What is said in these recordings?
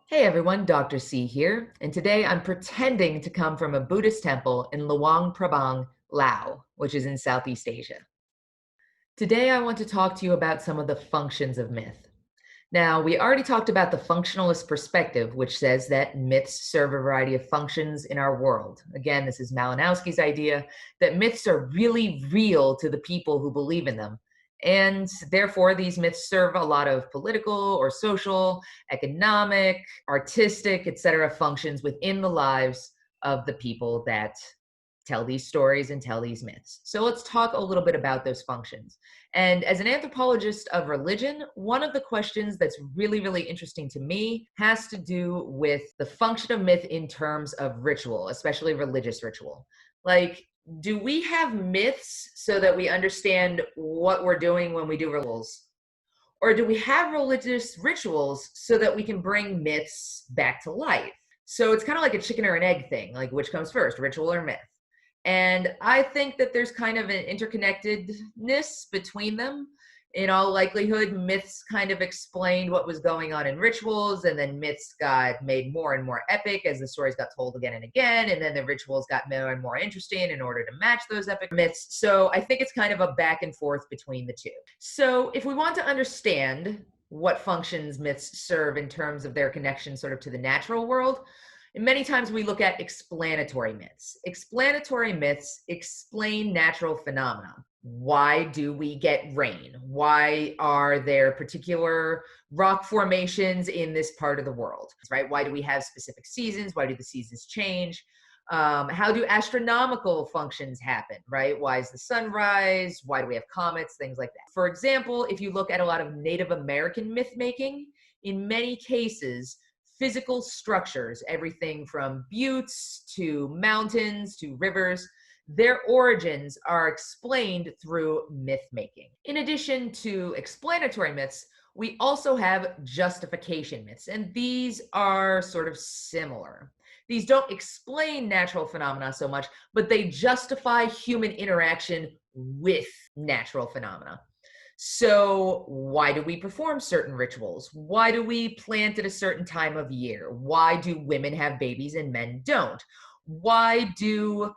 Hey everyone, Dr. C here, and today I'm pretending to come from a Buddhist temple in Luang Prabang, Laos, which is in Southeast Asia. Today I want to talk to you about some of the functions of myth. Now, we already talked about the functionalist perspective, which says that myths serve a variety of functions in our world. Again, this is Malinowski's idea that myths are really real to the people who believe in them. And therefore, these myths serve a lot of political or social, economic, artistic, etc. functions within the lives of the people that tell these stories and tell these myths. So let's talk a little bit about those functions. And as an anthropologist of religion, one of the questions that's really, really interesting to me has to do with the function of myth in terms of ritual, especially religious ritual. Like, do we have myths so that we understand what we're doing when we do rituals? Or do we have religious rituals so that we can bring myths back to life? So it's kind of like a chicken or an egg thing, like which comes first, ritual or myth? And I think that there's kind of an interconnectedness between them. In all likelihood, myths kind of explained what was going on in rituals, and then myths got made more and more epic as the stories got told again and again, and then the rituals got more and more interesting in order to match those epic myths. So I think it's kind of a back and forth between the two. So if we want to understand what functions myths serve in terms of their connection sort of to the natural world, and many times we look at explanatory myths. Explanatory myths explain natural phenomena. Why do we get rain? Why are there particular rock formations in this part of the world, right? Why do we have specific seasons? Why do the seasons change? How do astronomical functions happen, right? Why is the sun rise? Why do we have comets? Things like that. For example, if you look at a lot of Native American myth making, in many cases, physical structures, everything from buttes to mountains to rivers, their origins are explained through myth making. In addition to explanatory myths, we also have justification myths, and these are sort of similar. These don't explain natural phenomena so much, but they justify human interaction with natural phenomena. So why do we perform certain rituals? Why do we plant at a certain time of year? Why do women have babies and men don't? Why do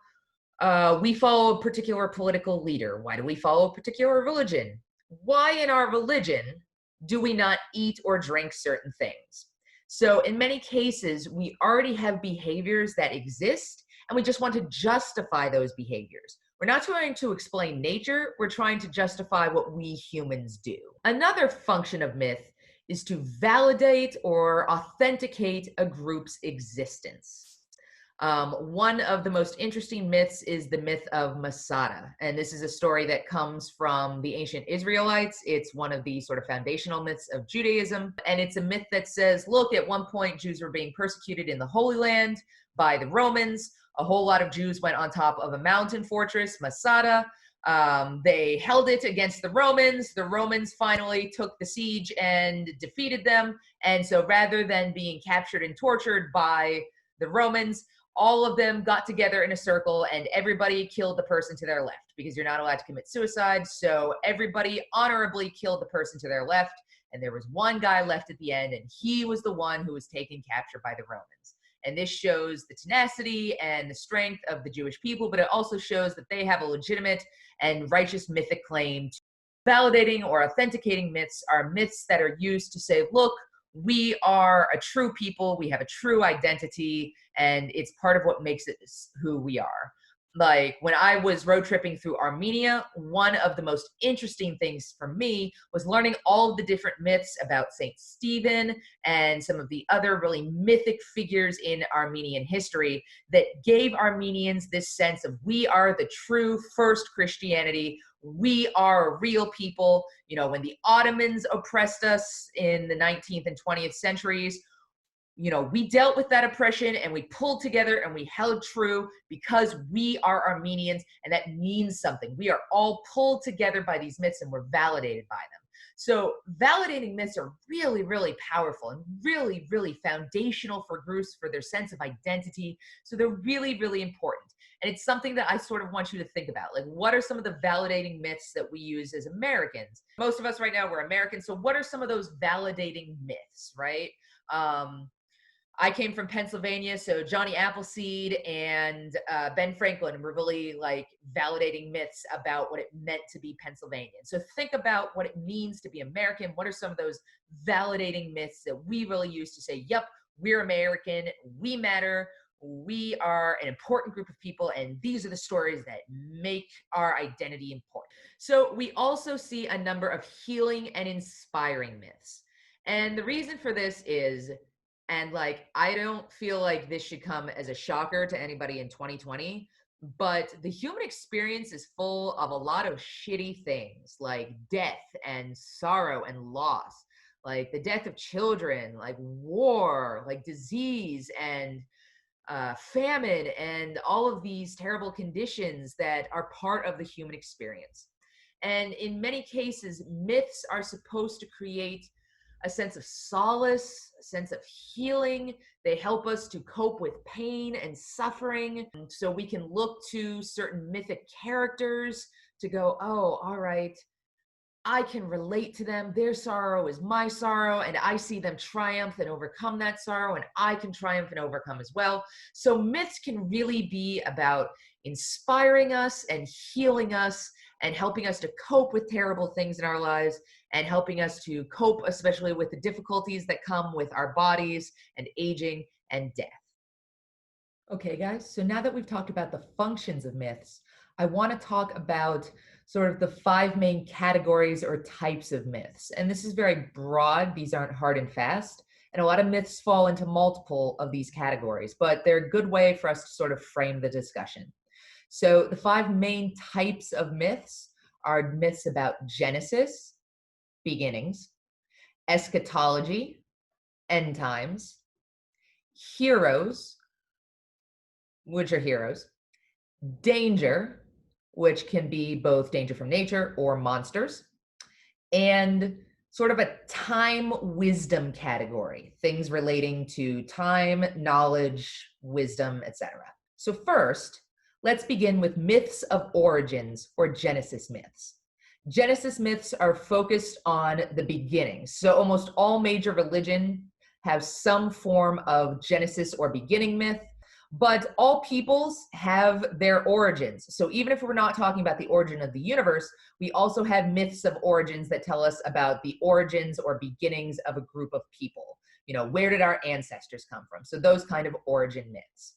we follow a particular political leader? Why do we follow a particular religion? Why in our religion do we not eat or drink certain things? So in many cases, we already have behaviors that exist, and we just want to justify those behaviors. We're not trying to explain nature, we're trying to justify what we humans do. Another function of myth is to validate or authenticate a group's existence. One of the most interesting myths is the myth of Masada. And this is a story that comes from the ancient Israelites. It's one of the sort of foundational myths of Judaism. And it's a myth that says, look, at one point, Jews were being persecuted in the Holy Land by the Romans. A whole lot of Jews went on top of a mountain fortress, Masada. They held it against the Romans. The Romans finally took the siege and defeated them. And so rather than being captured and tortured by the Romans, all of them got together in a circle and everybody killed the person to their left because you're not allowed to commit suicide. So everybody honorably killed the person to their left. And there was one guy left at the end, and he was the one who was taken capture by the Romans. And this shows the tenacity and the strength of the Jewish people, but it also shows that they have a legitimate and righteous mythic claim. Validating or authenticating myths are myths that are used to say, look, we are a true people, we have a true identity, and it's part of what makes it who we are. Like when I was road tripping through Armenia, one of the most interesting things for me was learning all of the different myths about Saint Stephen and some of the other really mythic figures in Armenian history that gave Armenians this sense of we are the true first Christianity. We are real people. You know, when the Ottomans oppressed us in the 19th and 20th centuries, you know, we dealt with that oppression and we pulled together and we held true because we are Armenians, and that means something. We are all pulled together by these myths and we're validated by them. So validating myths are really, really powerful and really, really foundational for groups for their sense of identity. So they're really, really important. And it's something that I sort of want you to think about. Like, what are some of the validating myths that we use as Americans? Most of us right now, we're Americans. So what are some of those validating myths, right? I came from Pennsylvania, so Johnny Appleseed and Ben Franklin were really like validating myths about what it meant to be Pennsylvanian. So think about what it means to be American. What are some of those validating myths that we really use to say, yep, we're American, we matter, we are an important group of people, and these are the stories that make our identity important. So we also see a number of healing and inspiring myths. And the reason for this is, and like, I don't feel like this should come as a shocker to anybody in 2020, but the human experience is full of a lot of shitty things like death and sorrow and loss, like the death of children, like war, like disease and famine, and all of these terrible conditions that are part of the human experience. And in many cases, myths are supposed to create a sense of solace, a sense of healing. They help us to cope with pain and suffering. So we can look to certain mythic characters to go, oh, all right, I can relate to them. Their sorrow is my sorrow, and I see them triumph and overcome that sorrow, and I can triumph and overcome as well. So myths can really be about inspiring us and healing us and helping us to cope with terrible things in our lives and helping us to cope, especially with the difficulties that come with our bodies and aging and death. Okay, guys, so now that we've talked about the functions of myths, I want to talk about sort of the 5 main categories or types of myths. And this is very broad, these aren't hard and fast. And a lot of myths fall into multiple of these categories, but they're a good way for us to sort of frame the discussion. So the 5 main types of myths are myths about Genesis, beginnings, eschatology, end times, heroes, which are heroes, danger, which can be both danger from nature or monsters, and sort of a time wisdom category, things relating to time, knowledge, wisdom, etc. So first, let's begin with myths of origins or Genesis myths. Genesis myths are focused on the beginning. So almost all major religion have some form of Genesis or beginning myth, but all peoples have their origins. So even if we're not talking about the origin of the universe, we also have myths of origins that tell us about the origins or beginnings of a group of people. You know, where did our ancestors come from? So those kind of origin myths.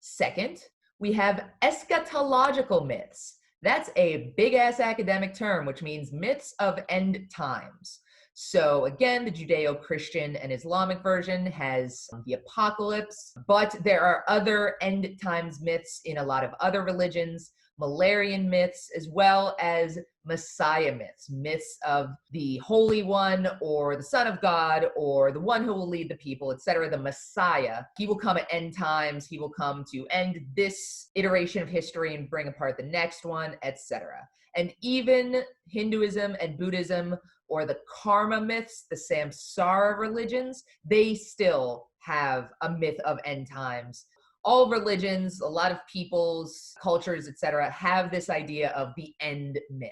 Second, we have eschatological myths. That's a big-ass academic term, which means myths of end times. So again, the Judeo-Christian and Islamic version has the apocalypse, but there are other end times myths in a lot of other religions, Malarian myths, as well as Messiah myths, myths of the Holy One or the Son of God or the one who will lead the people, etc., the Messiah. He will come at end times. He will come to end this iteration of history and bring apart the next one, etc. And even Hinduism and Buddhism, or the karma myths, the samsara religions, they still have a myth of end times. All religions, a lot of peoples, cultures, etc., have this idea of the end myth.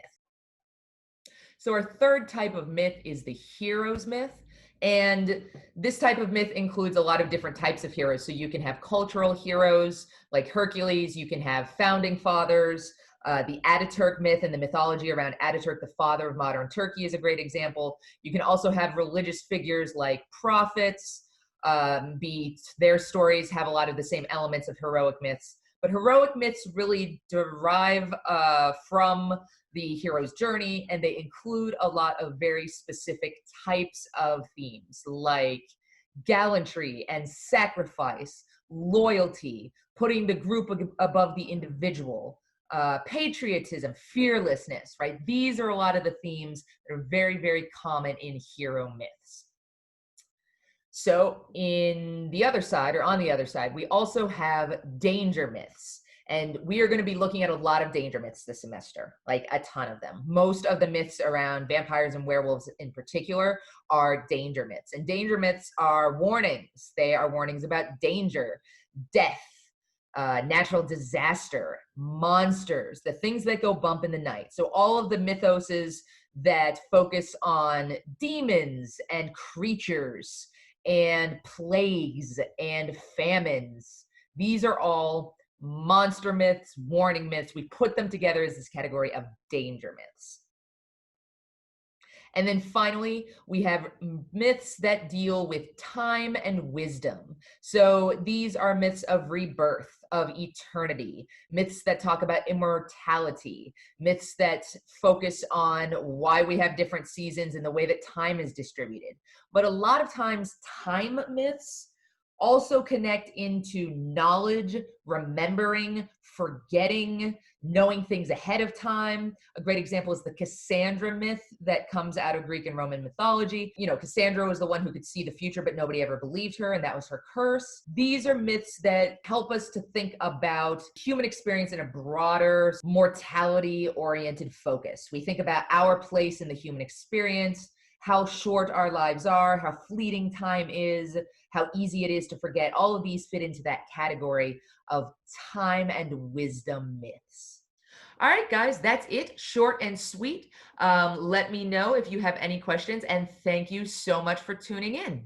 So our third type of myth is the heroes myth. And this type of myth includes a lot of different types of heroes. So you can have cultural heroes like Hercules, you can have founding fathers. The Ataturk myth and the mythology around Ataturk, the father of modern Turkey, is a great example. You can also have religious figures like prophets. Their stories have a lot of the same elements of heroic myths. But heroic myths really derive from the hero's journey, and they include a lot of very specific types of themes like gallantry and sacrifice, loyalty, putting the group above the individual, patriotism, fearlessness, right? These are a lot of the themes that are very, very common in hero myths. So on the other side, we also have danger myths. And we are going to be looking at a lot of danger myths this semester, like a ton of them. Most of the myths around vampires and werewolves in particular are danger myths. And danger myths are warnings. They are warnings about danger, death, natural disaster, monsters, the things that go bump in the night. So all of the mythoses that focus on demons and creatures and plagues and famines. These are all monster myths, warning myths. We put them together as this category of danger myths. And then finally, we have myths that deal with time and wisdom. So these are myths of rebirth, of eternity, myths that talk about immortality, myths that focus on why we have different seasons and the way that time is distributed. But a lot of times, time myths also connect into knowledge, remembering, forgetting, knowing things ahead of time. A great example is the Cassandra myth that comes out of Greek and Roman mythology. You know, Cassandra was the one who could see the future, but nobody ever believed her, and that was her curse. These are myths that help us to think about human experience in a broader, mortality-oriented focus. We think about our place in the human experience, how short our lives are, how fleeting time is, how easy it is to forget. All of these fit into that category of time and wisdom myths. All right, guys, that's it. Short and sweet. Let me know if you have any questions, and thank you so much for tuning in.